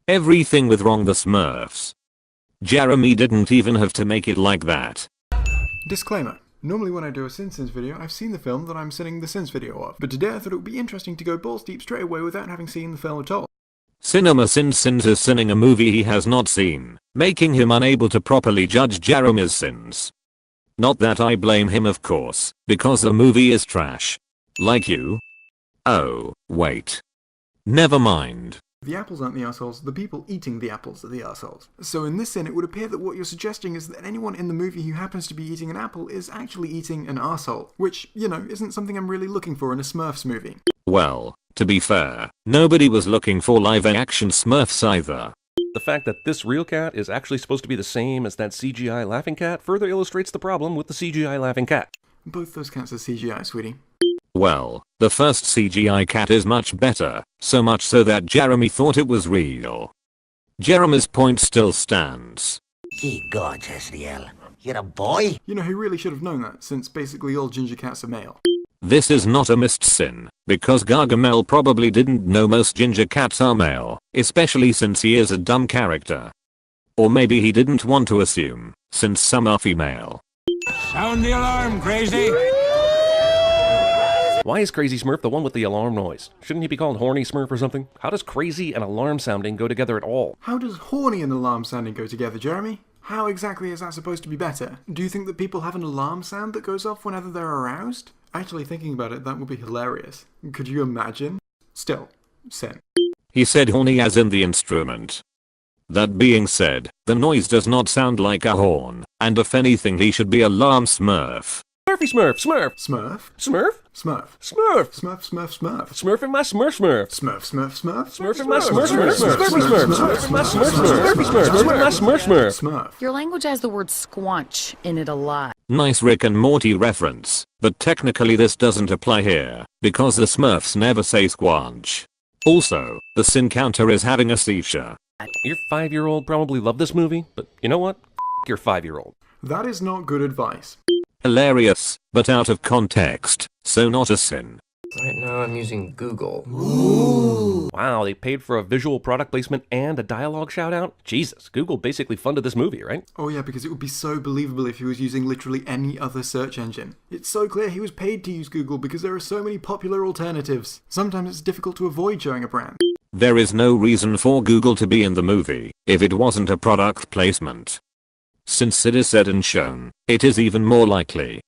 Everything with wrong the Smurfs. Jeremy didn't even have to make it like that. Disclaimer. Normally when I do a Sins video, I've seen the film that I'm sending the Sins video of, but today I thought it would be interesting to go balls deep straight away without having seen the film at all. Cinema Sins is sinning a movie he has not seen, making him unable to properly judge Jeremy's sins. Not that I blame him, of course, because the movie is trash. Like you? Oh, wait. Never mind. The apples aren't the arseholes, the people eating the apples are the arseholes. So in this sin, it would appear that what you're suggesting is that anyone in the movie who happens to be eating an apple is actually eating an arsehole, which, you know, isn't something I'm really looking for in a Smurfs movie. Well, to be fair, nobody was looking for live-action Smurfs either. The fact that this real cat is actually supposed to be the same as that CGI laughing cat further illustrates the problem with the CGI laughing cat. Both those cats are CGI, sweetie. Well, the first CGI cat is much better, so much so that Jeremy thought it was real. Jeremy's point still stands. Ye gods, Esriel. You're a boy? You know, he really should have known that, since basically all ginger cats are male. This is not a missed sin, because Gargamel probably didn't know most ginger cats are male, especially since he is a dumb character. Or maybe he didn't want to assume, since some are female. Sound the alarm, Crazy! Why is Crazy Smurf the one with the alarm noise? Shouldn't he be called Horny Smurf or something? How does crazy and alarm sounding go together at all? How does horny and alarm sounding go together, Jeremy? How exactly is that supposed to be better? Do you think that people have an alarm sound that goes off whenever they're aroused? Actually, thinking about it, that would be hilarious. Could you imagine? Still, sin. He said horny as in the instrument. That being said, the noise does not sound like a horn, and if anything he should be alarm Smurf. Smurfy Smurf, Smurf! Smurf? Smurf? Smurf. Smurf! Smurf, Smurf, Smurf. Smurfing my Smurf Smurf! Smurf, Smurf, Smurf. Smurfing my Smurf Smurf! Smurfy Smurf! Smurfing my Smurf Smurf! Smurfy Smurf! Smurfing my Smurf Smurf! Smurf. Your language has the word squanch in it a lot. Nice Rick and Morty reference, but technically this doesn't apply here, because the Smurfs never say squanch. Also, the sin counter is having a seizure. Your 5-year-old probably loved this movie, but you know what? F*** your 5-year-old. That is not good advice. Hilarious, but out of context, so not a sin. Right now I'm using Google. Wow, they paid for a visual product placement and a dialogue shout out? Jesus, Google basically funded this movie, right? Oh yeah, because it would be so believable if he was using literally any other search engine. It's so clear he was paid to use Google because there are so many popular alternatives. Sometimes it's difficult to avoid showing a brand. There is no reason for Google to be in the movie, if it wasn't a product placement. Since it is said and shown, it is even more likely.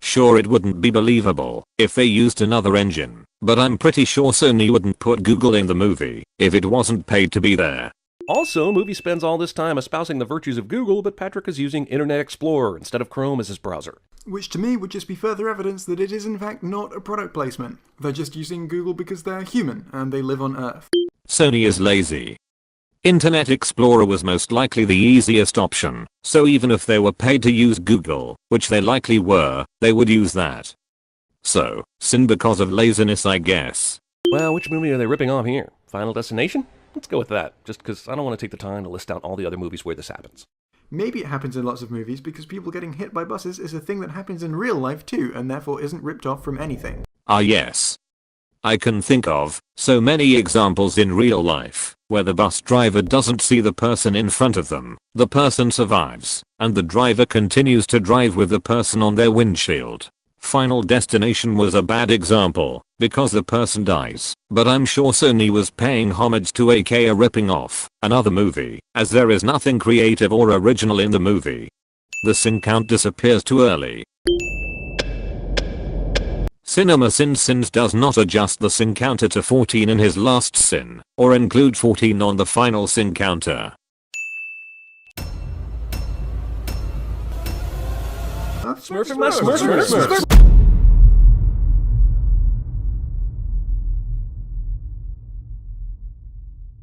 Sure, it wouldn't be believable if they used another engine, but I'm pretty sure Sony wouldn't put Google in the movie if it wasn't paid to be there. Also, movie spends all this time espousing the virtues of Google, but Patrick is using Internet Explorer instead of Chrome as his browser. Which to me would just be further evidence that it is in fact not a product placement. They're just using Google because they're human and they live on Earth. Sony is lazy. Internet Explorer was most likely the easiest option, so even if they were paid to use Google, which they likely were, they would use that. So, sin because of laziness, I guess. Well, which movie are they ripping off here? Final Destination? Let's go with that, just because I don't want to take the time to list out all the other movies where this happens. Maybe it happens in lots of movies because people getting hit by buses is a thing that happens in real life too, and therefore isn't ripped off from anything. Ah yes. I can think of so many examples in real life where the bus driver doesn't see the person in front of them, the person survives, and the driver continues to drive with the person on their windshield. Final Destination was a bad example, because the person dies, but I'm sure Sony was paying homage to aka ripping off another movie, as there is nothing creative or original in the movie. The sin count disappears too early. Cinema Sins does not adjust the sin counter to 14 in his last sin, or include 14 on the final sin counter. Smurfing my Smurf Smurf!